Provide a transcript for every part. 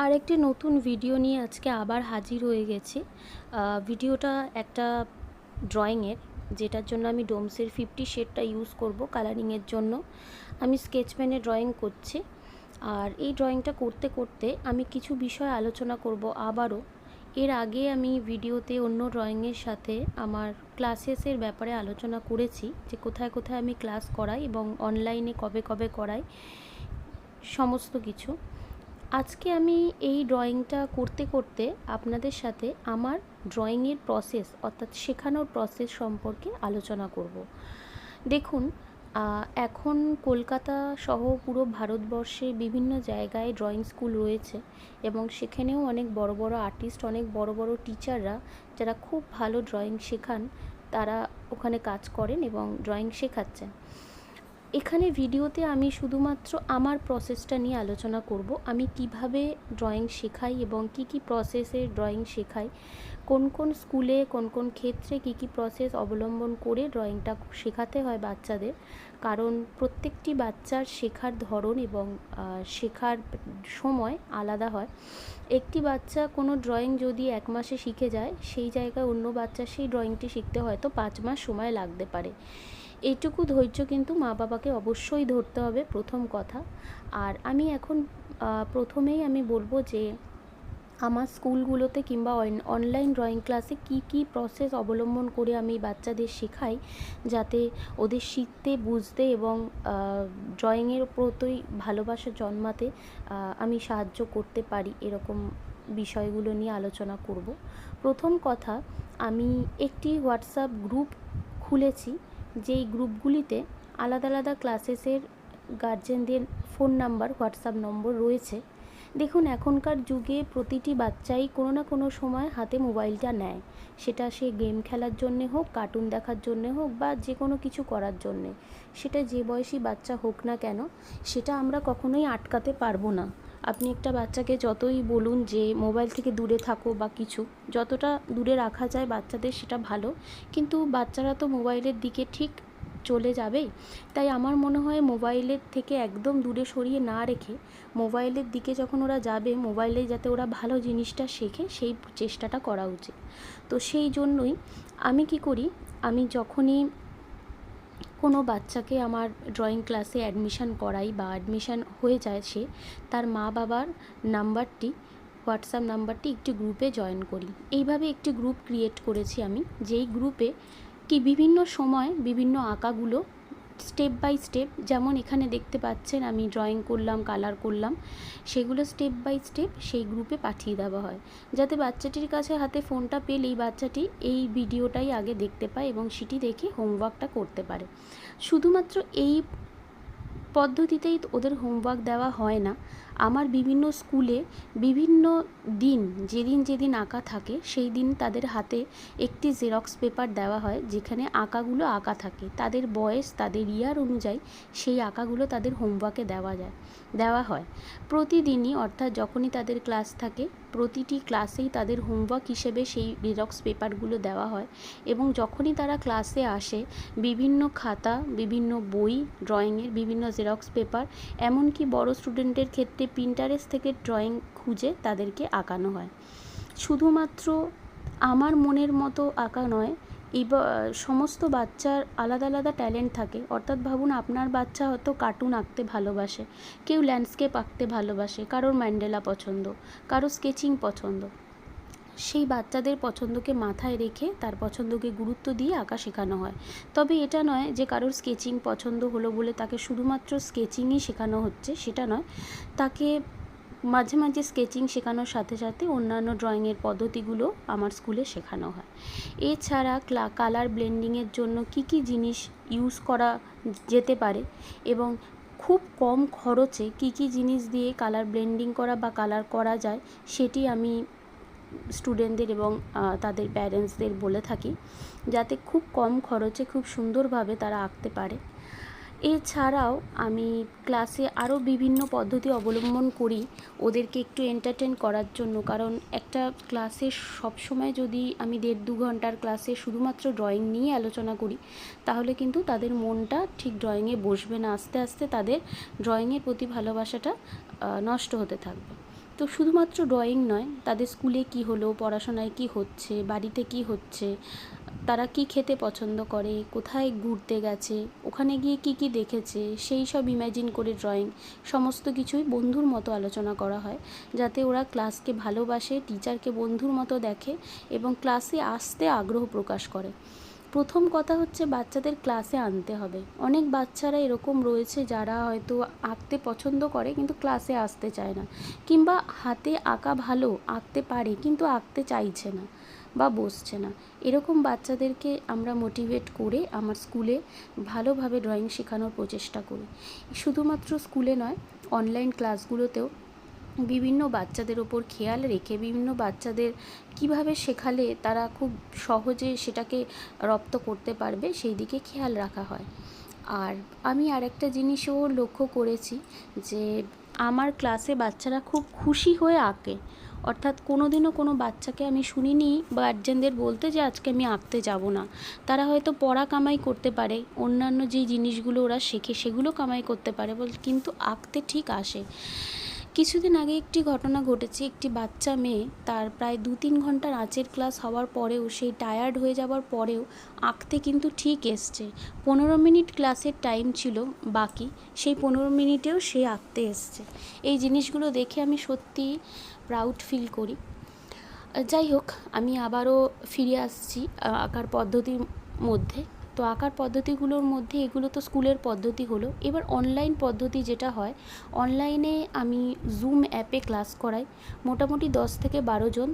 আরেকটি নতুন ভিডিও নিয়ে আজকে আবার হাজির হয়ে গেছি। ভিডিওটা একটা ড্রয়িংয়ের, যেটার জন্য আমি ডোমসের 50 শেডটা ইউজ করব কালারিংয়ের জন্য। আমি স্কেচ পেনে ড্রয়িং করছি, আর এই ড্রয়িংটা করতে করতে আমি কিছু বিষয় আলোচনা করব আবারও। এর আগে আমি ভিডিওতে অন্য ড্রয়িংয়ের সাথে আমার ক্লাসেসের ব্যাপারে আলোচনা করেছি, যে কোথায় কোথায় আমি ক্লাস করাই এবং অনলাইনে কবে কবে করাই, সমস্ত কিছু। আজকে আমি এই ড্রয়িংটা করতে করতে আপনাদের সাথে আমার ড্রয়িংয়ের প্রসেস, অর্থাৎ শেখানোর প্রসেস সম্পর্কে আলোচনা করব। দেখুন, এখন কলকাতা সহ পুরো ভারতবর্ষে বিভিন্ন জায়গায় ড্রয়িং স্কুল রয়েছে এবং সেখানেও অনেক বড় বড় আর্টিস্ট, অনেক বড় বড় টিচাররা যারা খুব ভালো ড্রয়িং শেখান, তারা ওখানে কাজ করেন এবং ড্রয়িং শেখাচ্ছেন। এখানে ভিডিওতে আমি শুধুমাত্র আমার প্রসেসটা নিয়ে আলোচনা করব। আমি কিভাবে ড্রয়িং শেখাই এবং কি কি প্রসেসে ড্রয়িং শেখাই, কোন কোন স্কুলে কোন কোন ক্ষেত্রে কি কি প্রসেস অবলম্বন করে ড্রয়িংটা শেখাতে হয় বাচ্চাদের। কারণ প্রত্যেকটি বাচ্চার শেখার ধরন এবং শেখার সময় আলাদা হয়। একটি বাচ্চা কোনো ড্রয়িং যদি 1 মাসে শিখে যায়, সেই জায়গায় অন্য বাচ্চা সেই ড্রয়িংটি শিখতে হয়তো 5 মাস সময় লাগতে পারে। এইটুকু ধৈর্য কিন্তু মা বাবাকে অবশ্যই ধরতে হবে, প্রথম কথা। আর আমি এখন প্রথমেই আমি বলবো যে আমার স্কুলগুলোতে কিংবা অনলাইন ড্রয়িং ক্লাসে কি কি প্রসেস অবলম্বন করে আমি বাচ্চাদের শেখাই, যাতে ওদের শিখতে, বুঝতে এবং ড্রয়িংয়ের প্রতি ভালোবাসা জন্মাতে আমি সাহায্য করতে পারি, এরকম বিষয়গুলো নিয়ে আলোচনা করব। প্রথম কথা, আমি একটি হোয়াটসঅ্যাপ গ্রুপ খুলেছি, যেই গ্রুপগুলিতে আলাদা আলাদা ক্লাসেসের গার্জেনদের ফোন নাম্বার, হোয়াটসঅ্যাপ নম্বর রয়েছে। দেখুন, এখনকার যুগে প্রতিটি বাচ্চাই কোনো না কোনো সময় হাতে মোবাইলটা নেয়, সেটা সে গেম খেলার জন্যে হোক, কার্টুন দেখার জন্যে হোক, বা যে কোনো কিছু করার জন্যে, সেটা যে বয়সী বাচ্চা হোক না কেন, সেটা আমরা কখনোই আটকাতে পারবো না। আপনি একটা বাচ্চাকে যতই বলুন যে মোবাইল থেকে দূরে থাকো বা কিছু, যতটা দূরে রাখা যায় বাচ্চাদের সেটা ভালো, কিন্তু বাচ্চারা তো মোবাইলের দিকে ঠিক চলে যাবেই। তাই আমার মনে হয় মোবাইলের থেকে একদম দূরে সরিয়ে না রেখে, মোবাইলের দিকে যখন ওরা যাবে, মোবাইলে যাতে ওরা ভালো জিনিসটা শেখে সেই চেষ্টাটা করা উচিত। তো সেই জন্যই আমি কি করি, আমি যখনই কোনো বাচ্চাকে আমার ড্রয়িং ক্লাসে অ্যাডমিশান করাই বা অ্যাডমিশান হয়ে যায়, সে তার মা বাবার নাম্বারটি, হোয়াটসঅ্যাপ নাম্বারটি একটি গ্রুপে জয়েন করি। এইভাবে একটি গ্রুপ ক্রিয়েট করেছি আমি, যেই গ্রুপে কি বিভিন্ন সময় বিভিন্ন আঁকাগুলো স্টেপ বাই স্টেপ, যেমন এখানে দেখতে পাচ্ছেন আমি ড্রয়িং করলাম, কালার করলাম, সেগুলো স্টেপ বাই স্টেপ সেই গ্রুপে পাঠিয়ে দেওয়া হয়, যাতে বাচ্চাটির কাছে হাতে ফোনটা পেলেই বাচ্চাটি এই ভিডিওটাই আগে দেখতে পায় এবং সেটি দেখে হোমওয়ার্কটা করতে পারে। শুধুমাত্র এই পদ্ধতিতেই ওদের হোমওয়ার্ক দেওয়া হয় না। আমার বিভিন্ন স্কুলে বিভিন্ন দিন, যেদিন যেদিন আঁকা থাকে, সেই দিন তাদের হাতে একটি জেরক্স পেপার দেওয়া হয়, যেখানে আঁকাগুলো আঁকা থাকে, তাদের বয়স, তাদের ইয়ার অনুযায়ী সেই আঁকাগুলো তাদের হোমওয়ার্কে দেওয়া হয় প্রতিদিনই। অর্থাৎ যখনই তাদের ক্লাস থাকে, প্রতিটি ক্লাসেই তাদের হোমওয়ার্ক হিসেবে সেই জেরক্স পেপারগুলো দেওয়া হয়। এবং যখনই তারা ক্লাসে আসে, বিভিন্ন খাতা, বিভিন্ন বই, ড্রয়িংয়ের বিভিন্ন জেরক্স পেপার, এমনকি বড় স্টুডেন্টের ক্ষেত্রে পিন্টারেস্ট থেকে ড্রয়িং খুঁজে তাদেরকে আঁকানো হয়। শুধুমাত্র আমার মনের মতো আঁকা নয়, সমস্ত বাচ্চার আলাদা আলাদা ট্যালেন্ট থাকে। অর্থাৎ ভাবুন, আপনার বাচ্চা হয়তো কার্টুন আঁকতে ভালোবাসে, কেউ ল্যান্ডস্কেপ আঁকতে ভালোবাসে, কারোর ম্যান্ডেলা পছন্দ, কারোর স্কেচিং পছন্দ। সেই বাচ্চাদের পছন্দকে মাথায় রেখে, তার পছন্দকে গুরুত্ব দিয়ে আঁকা শেখানো হয়। তবে এটা নয় যে কারোর স্কেচিং পছন্দ হলো বলে তাকে শুধুমাত্র স্কেচিংই শেখানো হচ্ছে, সেটা নয়। তাকে মাঝে মাঝে স্কেচিং শেখানোর সাথে সাথে অন্যান্য ড্রয়িংয়ের পদ্ধতিগুলো আমার স্কুলে শেখানো হয়। এছাড়া কালার ব্লেন্ডিংয়ের জন্য কি কি জিনিস ইউজ করা যেতে পারে এবং খুব কম খরচে কি কি জিনিস দিয়ে কালার ব্লেন্ডিং করা বা কালার করা যায়, সেটি আমি স্টুডেন্টদের এবং তাদের প্যারেন্টসদের বলে থাকি, যাতে খুব কম খরচে খুব সুন্দরভাবে তারা আঁকতে পারে। এছাড়াও আমি ক্লাসে আরও বিভিন্ন পদ্ধতি অবলম্বন করি ওদেরকে একটু এন্টারটেন করার জন্য। কারণ একটা ক্লাসে সবসময় যদি আমি 1.5-2 ঘন্টার ক্লাসে শুধুমাত্র ড্রয়িং নিয়ে আলোচনা করি, তাহলে কিন্তু তাদের মনটা ঠিক ড্রয়িংয়ে বসবে না। আস্তে আস্তে তাদের ড্রয়িংয়ের প্রতি ভালোবাসাটা নষ্ট হতে থাকবে। তো শুধুমাত্র ড্রয়িং নয়, তাদের স্কুলে কী হলো, পড়াশোনায় কী হচ্ছে, বাড়িতে কী হচ্ছে, তারা কী খেতে পছন্দ করে, কোথায় ঘুরতে গেছে, ওখানে গিয়ে কী কী দেখেছে, সেই সব ইম্যাজিন করে ড্রয়িং সমস্ত কিছুই বন্ধুর মতো আলোচনা করা হয়, যাতে ওরা ক্লাসকে ভালোবাসে, টিচারকে বন্ধুর মতো দেখে এবং ক্লাসে আসতে আগ্রহ প্রকাশ করে। প্রথম কথা হচ্ছে বাচ্চাদের ক্লাসে আনতে হবে। অনেক বাচ্চারা এরকম রয়েছে যারা হয়তো আঁকতে পছন্দ করে কিন্তু ক্লাসে আসতে চায় না, কিংবা হাতে আঁকা ভালো, আঁকতে পারে কিন্তু আঁকতে চাইছে না বা বসছে না। এরকম বাচ্চাদেরকে আমরা মোটিভেট করে আমার স্কুলে ভালোভাবে ড্রয়িং শেখানোর প্রচেষ্টা করি। শুধুমাত্র স্কুলে নয়, অনলাইন ক্লাসগুলোতেও বিভিন্ন বাচ্চাদের ওপর খেয়াল রেখে বিভিন্ন বাচ্চাদের কিভাবে শেখালে তারা খুব সহজে সেটাকে রপ্ত করতে পারবে সেই দিকে খেয়াল রাখা হয়। আর আমি আরেকটা জিনিসও লক্ষ্য করেছি যে আমার ক্লাসে বাচ্চারা খুব খুশি হয়ে আঁকে। অর্থাৎ কোনো দিনও কোনো বাচ্চাকে আমি শুনিনি গার্জেনদের বলতে যে আজকে আমি আঁকতে যাব না। তারা হয়তো পড়া কামাই করতে পারে, অন্যান্য যেই জিনিসগুলো ওরা শেখে সেগুলো কামাই করতে পারে কিন্তু আঁকতে ঠিক আসে। কিছুদিন আগে একটি ঘটনা ঘটেছে। একটি বাচ্চা মেয়ে, তার প্রায় 2-3 ঘন্টা নাচের ক্লাস হওয়ার পরেও, সেই টায়ার্ড হয়ে যাওয়ার পরেও আঁকতে কিন্তু ঠিক এসছে। 15 মিনিট ক্লাসের টাইম ছিল বাকি, সেই 15 মিনিটেও সে আঁকতে এসছে। এই জিনিসগুলো দেখে আমি সত্যিই প্রাউড ফিল করি। যাই হোক, আমি আবারও ফিরে আসছি আঁকার পদ্ধতির মধ্যে। তো আঁকার পদ্ধতিগুলোর মধ্যে এগুলো তো স্কুলের পদ্ধতি হলো। এবার অনলাইন পদ্ধতি যেটা হয়, অনলাইনে আমি জুম অ্যাপে ক্লাস করাই। মোটামুটি 10 থেকে 12 জন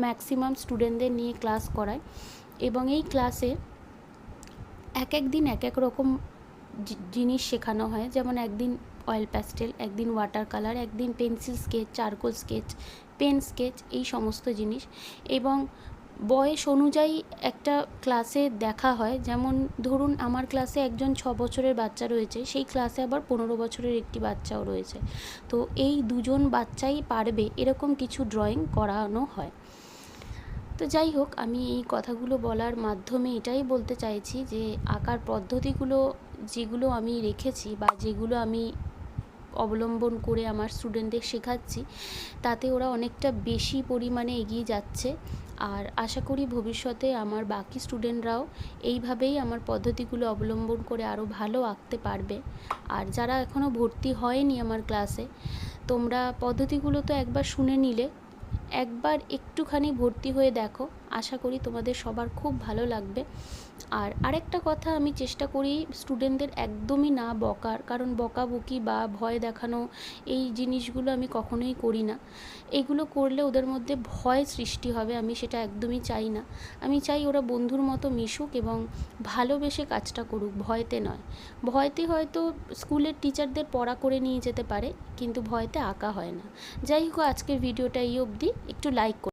ম্যাক্সিমাম স্টুডেন্টদের নিয়ে ক্লাস করাই এবং এই ক্লাসে এক এক দিন এক এক রকম জিনিস শেখানো হয়। যেমন একদিন অয়েল প্যাস্টেল, একদিন ওয়াটার কালার, একদিন pencil sketch, charcoal sketch, pen sketch, এই সমস্ত জিনিস। এবং বয়স অনুযায়ী একটা ক্লাসে দেখা হয়। যেমন ধরুন আমার ক্লাসে একজন 6 বছরের বাচ্চা রয়েছে, সেই ক্লাসে আবার 15 বছরের একটি বাচ্চাও রয়েছে। তো এই দুজন বাচ্চাই পারবে এরকম কিছু ড্রয়িং করানো হয়। তো যাই হোক, আমি এই কথাগুলো বলার মাধ্যমে এটাই বলতে চাইছি যে আঁকার পদ্ধতিগুলো যেগুলো আমি রেখেছি বা যেগুলো আমি অবলম্বন করে আমার স্টুডেন্টদের শেখাচ্ছি, তাতে ওরা অনেকটা বেশি পরিমাণে এগিয়ে যাচ্ছে। আর আশা করি ভবিষ্যতে আমার বাকি স্টুডেন্টরাও এইভাবেই আমার পদ্ধতিগুলো অবলম্বন করে আরও ভালো আঁকতে পারবে। আর যারা এখনও ভর্তি হয়নি আমার ক্লাসে, তোমরা পদ্ধতিগুলো তো একবার শুনে নিলে, একবার একটুখানি ভর্তি হয়ে দেখো, আশা করি তোমাদের সবার খুব ভালো লাগবে। আর আরেকটা কথা, আমি চেষ্টা করি স্টুডেন্টদের একদমই না বকার, কারণ বকাবকি বা ভয় দেখানো এই জিনিসগুলো আমি কখনোই করি না। এগুলো করলে ওদের মধ্যে ভয় সৃষ্টি হবে, আমি সেটা একদমই চাই না। আমি চাই ওরা বন্ধুর মতো মিশুক এবং ভালোবেসে কাজটা করুক, ভয়তে নয়। ভয়তে হয়তো স্কুলের টিচারদের পড়া করে নিয়ে যেতে পারে, কিন্তু ভয়তে আঁকা হয় না। যাই হোক, আজকের ভিডিওটা এই অবধি। একটু লাইক